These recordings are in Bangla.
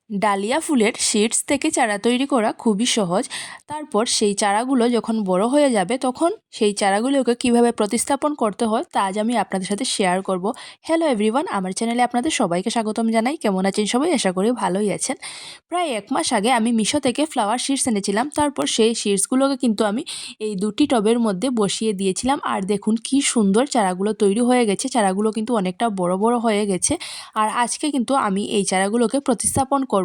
ডালিয়া ফুলের সিডস থেকে চারা তৈরি করা খুবই সহজ। তারপর সেই চারাগুলো যখন বড় হয়ে যাবে তখন সেই চারাগুলোকে কিভাবে প্রতিস্থাপন করতে হয় তা আজ আমি আপনাদের সাথে শেয়ার করব। হ্যালো এভরিওয়ান, আমার চ্যানেলে আপনাদের সবাইকে স্বাগতম জানাই। কেমন আছেন সবাই? আশা করি ভালোই আছেন। প্রায় 1 মাস আগে আমি মিশো থেকে ফ্লাওয়ার সিডস এনেছিলাম। তারপর সেই সিডসগুলোকে কিন্তু আমি এই দুটি টবের মধ্যে বসিয়ে দিয়েছিলাম। আর দেখুন কি সুন্দর চারাগুলো তৈরি হয়ে গেছে। চারাগুলো কিন্তু অনেকটা বড় বড় হয়ে গেছে। আর আজকে কিন্তু আমি এই চারাগুলোকে প্রতিস্থাপন করব।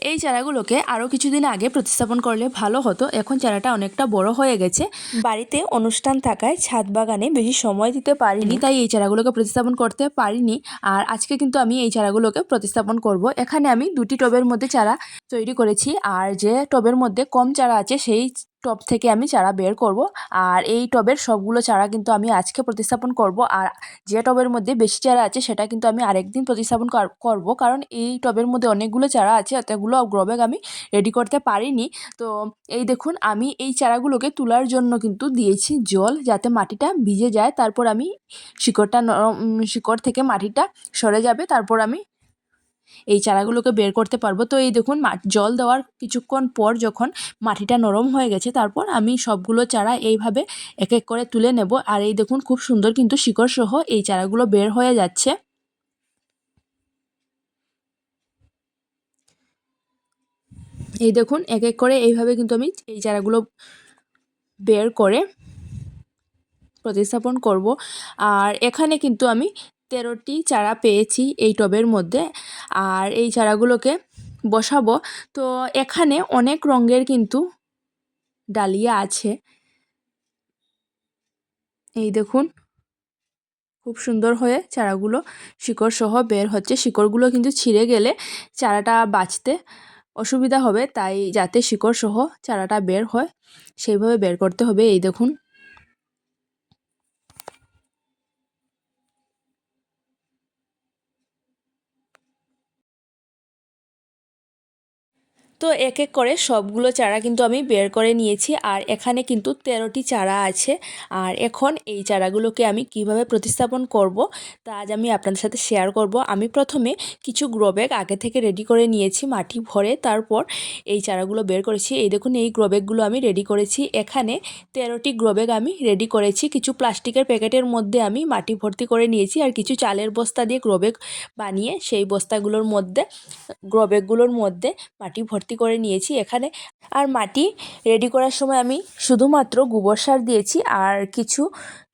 এই চারাগুলোকে আরও কিছুদিন আগে প্রতিস্থাপন করলে ভালো হতো। এখন চারাটা অনেকটা বড় হয়ে গেছে। বাড়িতে অনুষ্ঠান থাকায় ছাদ বাগানে বেশি সময় দিতে পারিনি, তাই এই চারাগুলোকে প্রতিস্থাপন করতে পারিনি। আর আজকে কিন্তু আমি এই চারাগুলোকে প্রতিস্থাপন করব। এখানে আমি দুটি টবের মধ্যে চারা তৈরি করেছি। আর যে টবের মধ্যে কম চারা আছে সেই টব থেকে আমি চারা বের করব। আর এই টবের সবগুলো চারা কিন্তু আমি আজকে প্রতিস্থাপন করব। আর যে টবের মধ্যে বেশি চারা আছে সেটা কিন্তু আমি আরেকদিন প্রতিস্থাপন করব, কারণ এই টবের মধ্যে অনেকগুলো চারা আছে, এতগুলো গ্রো ব্যাগ আমি রেডি করতে পারিনি। তো এই দেখুন, আমি এই চারাগুলোকে তোলার জন্য কিন্তু দিয়েছি জল, যাতে মাটিটা ভিজে যায়। তারপর আমি শিকড় থেকে মাটিটা সরে যাবে, তারপর আমি এই চারাগুলোকে বের করতে পারবো। তো এই দেখুন, জল দেওয়ার কিছুক্ষণ পর যখন মাটিটা নরম হয়ে গেছে, তারপর আমি সবগুলো চারা এইভাবে এক এক করে তুলে নেব। আর এই দেখুন, খুব সুন্দর কিন্তু শিকড় সহ এই চারাগুলো বের হয়ে যাচ্ছে। এই দেখুন, এক এক করে এইভাবে কিন্তু আমি এই চারাগুলো বের করে প্রতিস্থাপন করব। আর এখানে কিন্তু আমি 13টি চারা পেয়েছি এই টবের মধ্যে। আর এই চারাগুলোকে বসাবো। তো এখানে অনেক রঙের কিন্তু ডালিয়া আছে। এই দেখুন, খুব সুন্দর হয়ে চারাগুলো শিকড় সহ বের হচ্ছে। শিকড়গুলো কিন্তু ছিঁড়ে গেলে চারাটা বাঁচতে অসুবিধা হবে, তাই যাতে শিকড় সহ চারাটা বের হয় সেইভাবে বের করতে হবে। এই দেখুন, তো এক এক করে সবগুলো চারা কিন্তু আমি বের করে নিয়েছি। আর এখানে কিন্তু 13টি চারা আছে। আর এখন এই চারাগুলোকে আমি কিভাবে প্রতিস্থাপন করব তা আজ আমি আপনাদের সাথে শেয়ার করব। আমি প্রথমে কিছু গ্রো ব্যাগ আগে থেকে রেডি করে নিয়েছি মাটি ভরে, তারপর এই চারাগুলো বের করেছি। এই দেখুন, এই গ্রো ব্যাগগুলো আমি রেডি করেছি। এখানে 13টি গ্রো ব্যাগ আমি রেডি করেছি। কিছু প্লাস্টিকের প্যাকেটের মধ্যে আমি মাটি ভর্তি করে নিয়েছি, আর কিছু চালের বস্তা দিয়ে গ্রো ব্যাগ বানিয়ে সেই বস্তাগুলোর মধ্যে গ্রো ব্যাগগুলোর মধ্যে মাটি ভর্তি করে নিয়েছি এখানে। আর মাটি রেডি করার সময় আমি শুধুমাত্র গোবর সার দিয়েছি আর কিছু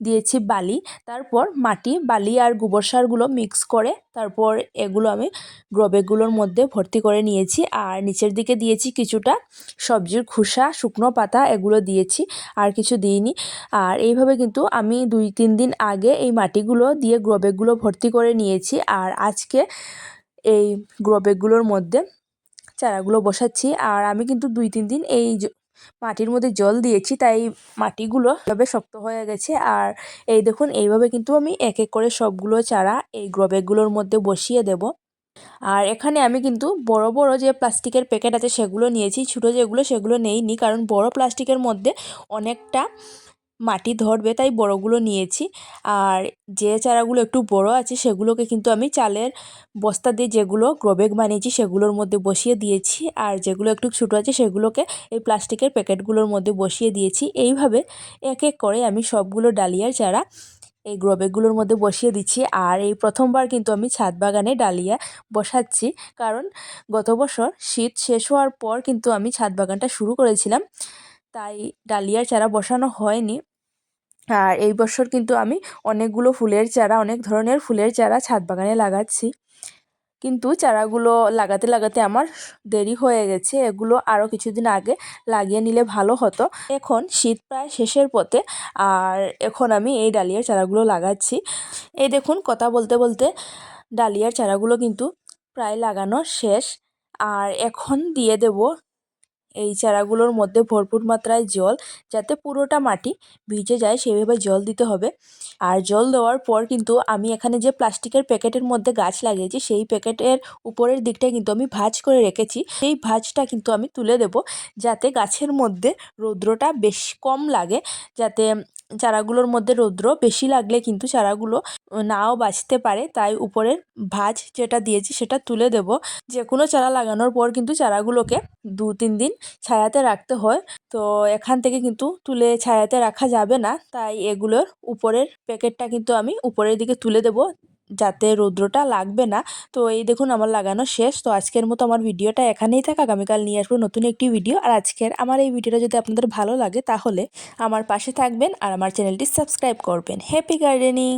দিয়েছি বালি। তারপর মাটি, বালি আর গোবর সারগুলো মিক্স করে তারপর এগুলো আমি গ্রো ব্যাগগুলোর মধ্যে ভর্তি করে নিয়েছি। আর নিচের দিকে দিয়েছি কিছুটা সবজির খোসা, শুকনো পাতা, এগুলো দিয়েছি, আর কিছু দিইনি। আর এইভাবে কিন্তু আমি 2-3 দিন আগে এই মাটিগুলো দিয়ে গ্রো ব্যাগগুলো ভর্তি করে নিয়েছি। আর আজকে এই গ্রো ব্যাগগুলোর মধ্যে চারাগুলো বসাচ্ছি। আর আমি কিন্তু 2-3 দিন এই মাটির মধ্যে জল দিয়েছি, তাই মাটিগুলো এভাবে শক্ত হয়ে গেছে। আর এই দেখুন, এইভাবে কিন্তু আমি এক এক করে সবগুলো চারা এই গ্রো ব্যাগগুলোর মধ্যে বসিয়ে দেব। আর এখানে আমি কিন্তু বড় বড় যে প্লাস্টিকের প্যাকেট আছে সেগুলো নিয়েছি, ছোটো যেগুলো সেগুলো নেইনি, কারণ বড় প্লাস্টিকের মধ্যে অনেকটা মাটি ধরবে, তাই বড়গুলো নিয়েছি। আর যে চারাগুলো একটু বড় আছে সেগুলোকে কিন্তু আমি চালের বস্তা দিয়ে যেগুলো গ্রো ব্যাগ বানিয়েছি সেগুলোর মধ্যে বসিয়ে দিয়েছি। আর যেগুলো একটু ছোটো আছে সেগুলোকে এই প্লাস্টিকের প্যাকেটগুলোর মধ্যে বসিয়ে দিয়েছি। এইভাবে এক এক করে আমি সবগুলো ডালিয়ার চারা এই গ্রো ব্যাগগুলোর মধ্যে বসিয়ে দিচ্ছি। আর এই প্রথমবার কিন্তু আমি ছাদ বাগানে ডালিয়া বসাচ্ছি, কারণ গত বছর শীত শেষ হওয়ার পর কিন্তু আমি ছাদ বাগানটা শুরু করেছিলাম, তাই ডালিয়ার চারা বসানো হয়নি। আর এই বছর কিন্তু আমি অনেকগুলো ফুলের চারা, অনেক ধরনের ফুলের চারা ছাদ বাগানে লাগাচ্ছি, কিন্তু চারাগুলো লাগাতে লাগাতে আমার দেরি হয়ে গেছে। এগুলো আরও কিছুদিন আগে লাগিয়ে নিলে ভালো হতো। এখন শীত প্রায় শেষের পথে, আর এখন আমি এই ডালিয়ার চারাগুলো লাগাচ্ছি। এই দেখুন, কথা বলতে বলতে ডালিয়ার চারাগুলো কিন্তু প্রায় লাগানো শেষ। আর এখন দিয়ে দেব এই চারাগুলোর মধ্যে ভরপুর মাত্রায় জল, যাতে পুরোটা মাটি ভিজে যায় সেভাবে জল দিতে হবে। আর জল দেওয়ার পর কিন্তু আমি এখানে যে প্লাস্টিকের প্যাকেটের মধ্যে গাছ লাগিয়েছি সেই প্যাকেটের উপরের দিকটা কিন্তু আমি ভাঁজ করে রেখেছি, সেই ভাঁজটা কিন্তু আমি তুলে দেব, যাতে গাছের মধ্যে রৌদ্রটা বেশ কম লাগে, যাতে চারাগুলোর মধ্যে রৌদ্র বেশি লাগলে কিন্তু চারাগুলো নাও বাঁচতে পারে, তাই উপরের ভাঁজ যেটা দিয়েছি সেটা তুলে দেব। যে কোনো চারা লাগানোর পর কিন্তু চারাগুলোকে 2-3 দিন ছায়াতে রাখতে হয়, তো এখান থেকে কিন্তু তুলে ছায়াতে রাখা যাবে না, তাই এগুলোর উপরের প্যাকেটটা কিন্তু আমি উপরের দিকে তুলে দেব যাতে রৌদ্রটা লাগবে না। তো এই দেখুন আমার লাগানো শেষ। তো আজকের মতো আমার ভিডিওটা এখানেই থাক, আগামীকাল নিয়ে আসবো নতুন একটি ভিডিও। আর আজকের আমার এই ভিডিওটা যদি আপনাদের ভালো লাগে তাহলে আমার পাশে থাকবেন আর আমার চ্যানেলটি সাবস্ক্রাইব করবেন। Happy gardening.